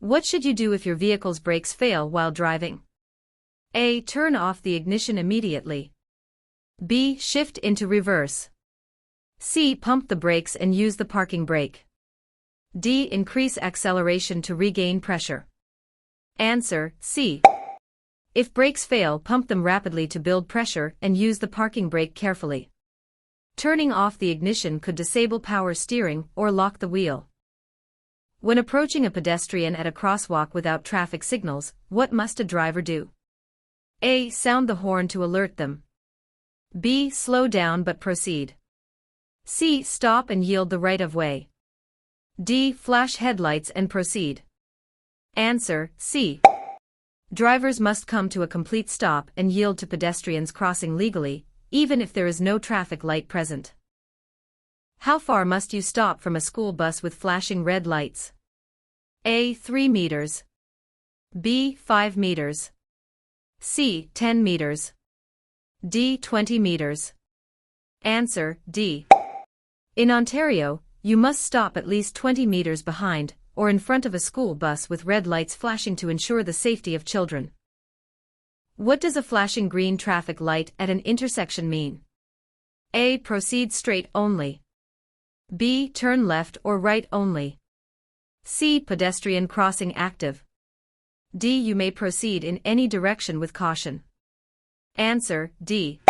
What should you do if your vehicle's brakes fail while driving? A. Turn off the ignition immediately. B. Shift into reverse. C. Pump the brakes and use the parking brake. D. Increase acceleration to regain pressure. Answer: C. If brakes fail, pump them rapidly to build pressure and use the parking brake carefully. Turning off the ignition could disable power steering or lock the wheel. When approaching a pedestrian at a crosswalk without traffic signals, what must a driver do? A. Sound the horn to alert them. B. Slow down but proceed. C. Stop and yield the right of way. D. Flash headlights and proceed. Answer: C. Drivers must come to a complete stop and yield to pedestrians crossing legally, even if there is no traffic light present. How far must you stop from a school bus with flashing red lights? A. 3 meters. B. 5 meters. C. 10 meters. D. 20 meters. Answer: D. In Ontario, you must stop at least 20 meters behind or in front of a school bus with red lights flashing to ensure the safety of children. What does a flashing green traffic light at an intersection mean? A. Proceed straight only. B. Turn left or right only. C. Pedestrian crossing active. D. You may proceed in any direction with caution. Answer: D.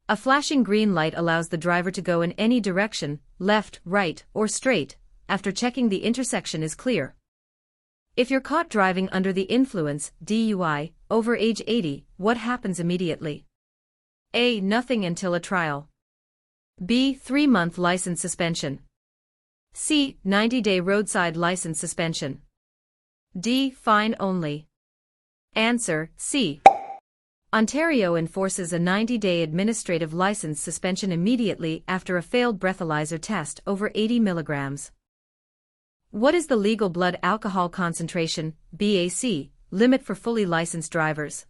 A flashing green light allows the driver to go in any direction, left, right, or straight, after checking the intersection is clear. If you're caught driving under the influence, DUI, over age 80, what happens immediately? A. Nothing until a trial. B. 3-month license suspension. C. 90-day roadside license suspension. D. Fine only. Answer: C. Ontario enforces a 90-day administrative license suspension immediately after a failed breathalyzer test over 80 milligrams. What is the legal blood alcohol concentration, BAC, limit for fully licensed drivers?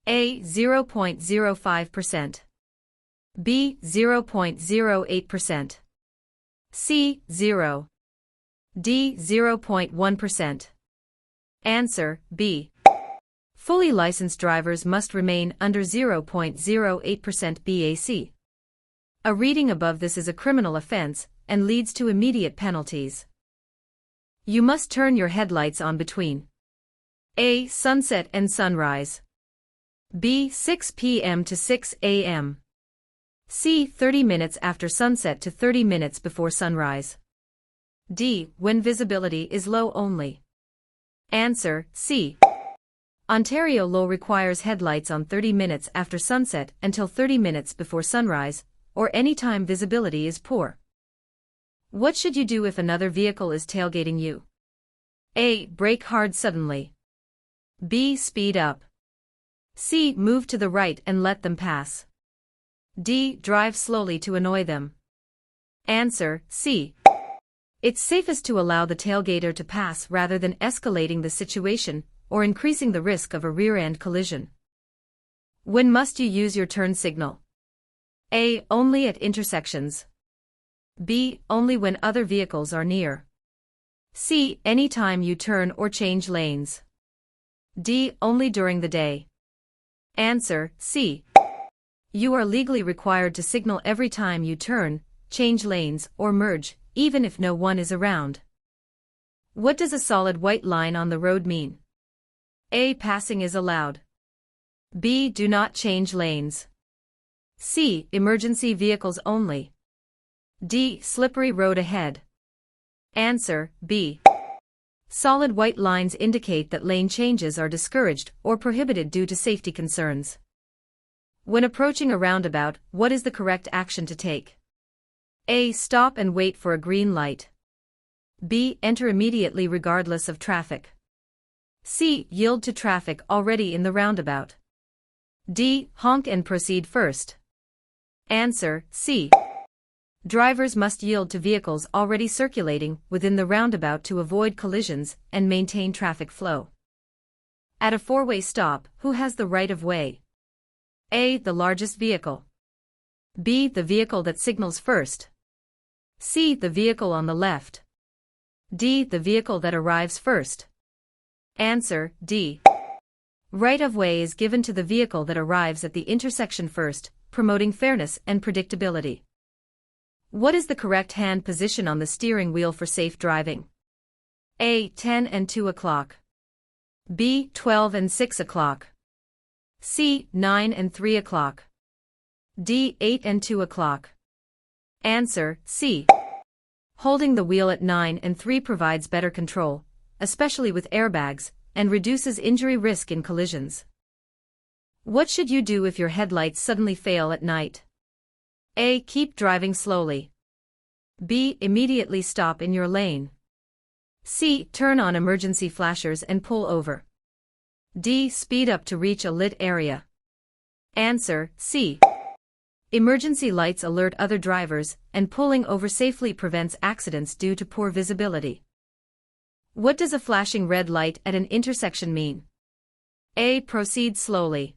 A. 0.05%. B. 0.08%. C. 0. D. 0.1%. Answer: B. Fully licensed drivers must remain under 0.08% BAC. A reading above this is a criminal offense and leads to immediate penalties. You must turn your headlights on between A. Sunset and sunrise. B. 6 p.m. to 6 a.m. C. 30 minutes after sunset to 30 minutes before sunrise. D. When visibility is low only. Answer: C. Ontario law requires headlights on 30 minutes after sunset until 30 minutes before sunrise, or any time visibility is poor. What should you do if another vehicle is tailgating you? A. Brake hard suddenly. B. Speed up. C. Move to the right and let them pass. D. Drive slowly to annoy them. Answer: C. It's safest to allow the tailgater to pass rather than escalating the situation or increasing the risk of a rear-end collision. When must you use your turn signal? A. Only at intersections. B. Only when other vehicles are near. C. Any time you turn or change lanes. D. Only during the day. Answer: C. You are legally required to signal every time you turn, change lanes, or merge, even if no one is around. What does a solid white line on the road mean? A. Passing is allowed. B. Do not change lanes. C. Emergency vehicles only. D. Slippery road ahead. Answer: B. Solid white lines indicate that lane changes are discouraged or prohibited due to safety concerns. When approaching a roundabout, what is the correct action to take? A. Stop and wait for a green light. B. Enter immediately regardless of traffic. C. Yield to traffic already in the roundabout. D. Honk and proceed first. Answer: C. Drivers must yield to vehicles already circulating within the roundabout to avoid collisions and maintain traffic flow. At a four-way stop, who has the right of way? A. The largest vehicle. B. The vehicle that signals first. C. The vehicle on the left. D. The vehicle that arrives first. Answer, D. Right-of-way is given to the vehicle that arrives at the intersection first, promoting fairness and predictability. What is the correct hand position on the steering wheel for safe driving? A. 10 and 2 o'clock. B. 12 and 6 o'clock. C. 9 and 3 o'clock. D. 8 and 2 o'clock. Answer, C. Holding the wheel at 9 and 3 provides better control, especially with airbags, and reduces injury risk in collisions. What should you do if your headlights suddenly fail at night? A. Keep driving slowly. B. Immediately stop in your lane. C. Turn on emergency flashers and pull over. D. Speed up to reach a lit area. Answer, C. Emergency lights alert other drivers, and pulling over safely prevents accidents due to poor visibility. What does a flashing red light at an intersection mean? A. Proceed slowly.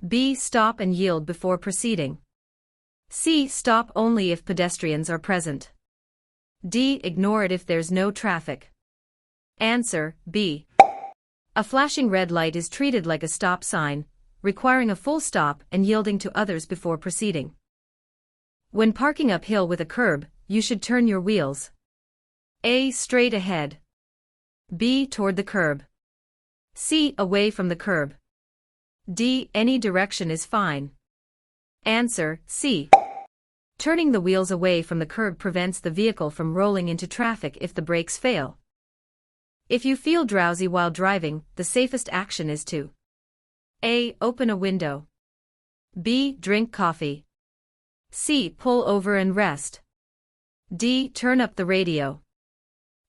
B. Stop and yield before proceeding. C. Stop only if pedestrians are present. D. Ignore it if there's no traffic. Answer, B. A flashing red light is treated like a stop sign, requiring a full stop and yielding to others before proceeding. When parking uphill with a curb, you should turn your wheels. A. Straight ahead. B. Toward the curb. C. Away from the curb. D. Any direction is fine. Answer, C. Turning the wheels away from the curb prevents the vehicle from rolling into traffic if the brakes fail. If you feel drowsy while driving, the safest action is to A. Open a window. B. Drink coffee. C. Pull over and rest. D. Turn up the radio.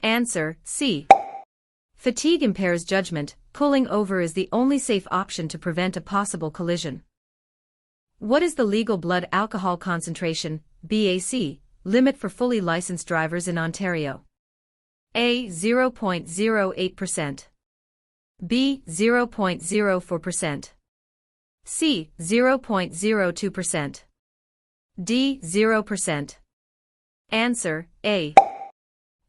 Answer, C. Fatigue impairs judgment. Pulling over is the only safe option to prevent a possible collision. What is the legal blood alcohol concentration, BAC, limit for fully licensed drivers in Ontario? A. 0.08%. B. 0.04%. C. 0.02%. D. 0%. Answer, A.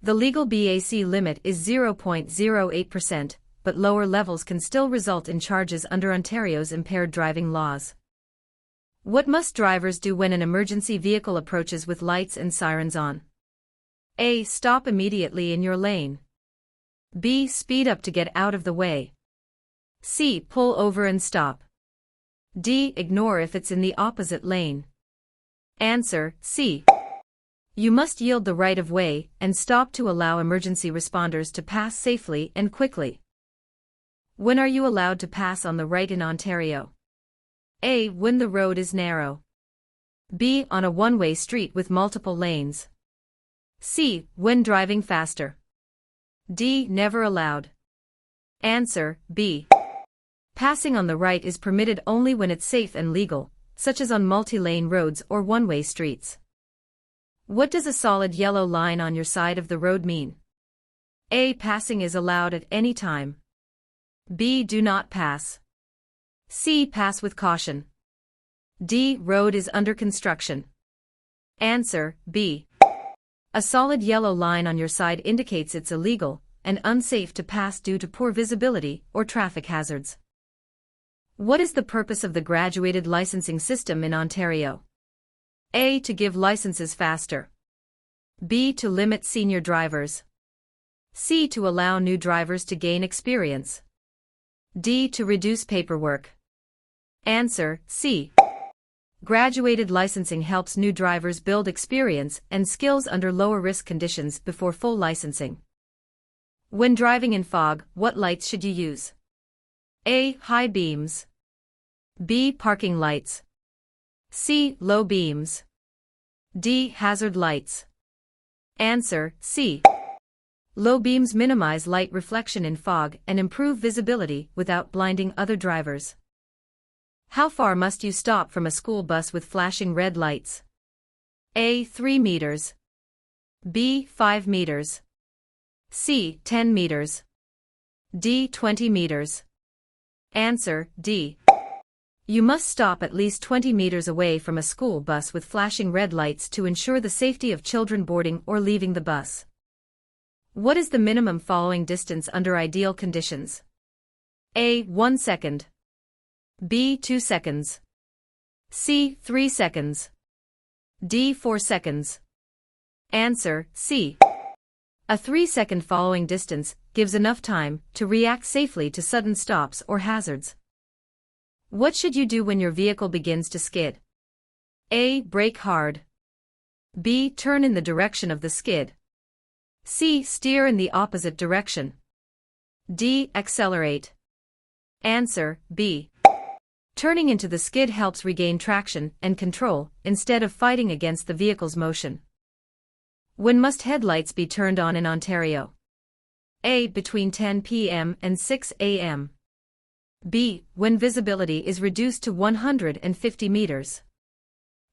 The legal BAC limit is 0.08%, but lower levels can still result in charges under Ontario's impaired driving laws. What must drivers do when an emergency vehicle approaches with lights and sirens on? A. Stop immediately in your lane. B. Speed up to get out of the way. C. Pull over and stop. D. Ignore if it's in the opposite lane. Answer, C. You must yield the right of way and stop to allow emergency responders to pass safely and quickly. When are you allowed to pass on the right in Ontario? A. When the road is narrow. B. On a one-way street with multiple lanes. C. When driving faster. D. Never allowed. Answer, B. Passing on the right is permitted only when it's safe and legal, such as on multi-lane roads or one-way streets. What does a solid yellow line on your side of the road mean? A. Passing is allowed at any time. B. Do not pass. C. Pass with caution. D. Road is under construction. Answer, B. A solid yellow line on your side indicates it's illegal and unsafe to pass due to poor visibility or traffic hazards. What is the purpose of the graduated licensing system in Ontario? A. To give licenses faster. B. To limit senior drivers. C. To allow new drivers to gain experience. D. To reduce paperwork. Answer, C. Graduated licensing helps new drivers build experience and skills under lower risk conditions before full licensing. When driving in fog, what lights should you use? A. High beams. B. Parking lights. C. Low beams. D. Hazard lights. Answer, C. Low beams minimize light reflection in fog and improve visibility without blinding other drivers. How far must you stop from a school bus with flashing red lights? A. 3 meters. B. 5 meters. C. 10 meters. D. 20 meters. Answer, D. You must stop at least 20 meters away from a school bus with flashing red lights to ensure the safety of children boarding or leaving the bus. What is the minimum following distance under ideal conditions? A. 1 second. B. 2 seconds. C. 3 seconds. D. 4 seconds. Answer, C. A 3-second following distance gives enough time to react safely to sudden stops or hazards. What should you do when your vehicle begins to skid? A. Brake hard. B. Turn in the direction of the skid. C. Steer in the opposite direction. D. Accelerate. Answer, B. Turning into the skid helps regain traction and control instead of fighting against the vehicle's motion. When must headlights be turned on in Ontario? A. Between 10 p.m. and 6 a.m. B. When visibility is reduced to 150 meters.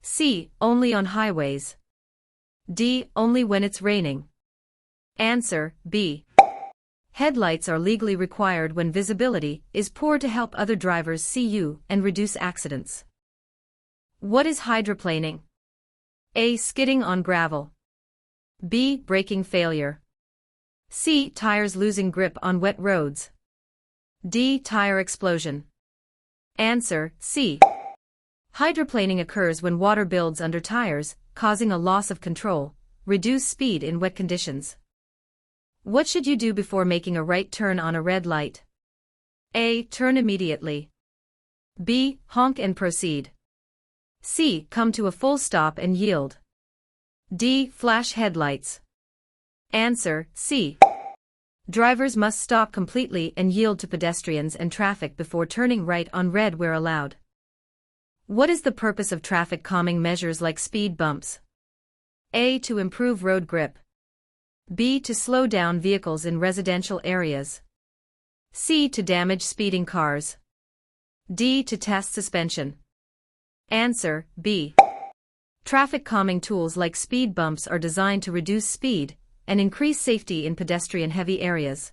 C. Only on highways. D. Only when it's raining. Answer, B. Headlights are legally required when visibility is poor to help other drivers see you and reduce accidents. What is hydroplaning? A. Skidding on gravel. B. Braking failure. C. Tires losing grip on wet roads. D. Tire explosion. Answer, C. Hydroplaning occurs when water builds under tires, causing a loss of control, reduce speed in wet conditions. What should you do before making a right turn on a red light? A. Turn immediately. B. Honk and proceed. C. Come to a full stop and yield. D. Flash headlights. Answer, C. Drivers must stop completely and yield to pedestrians and traffic before turning right on red where allowed. What is the purpose of traffic calming measures like speed bumps? A. To improve road grip. B. To slow down vehicles in residential areas. C. To damage speeding cars. D. To test suspension. Answer, B. Traffic calming tools like speed bumps are designed to reduce speed and increase safety in pedestrian-heavy areas.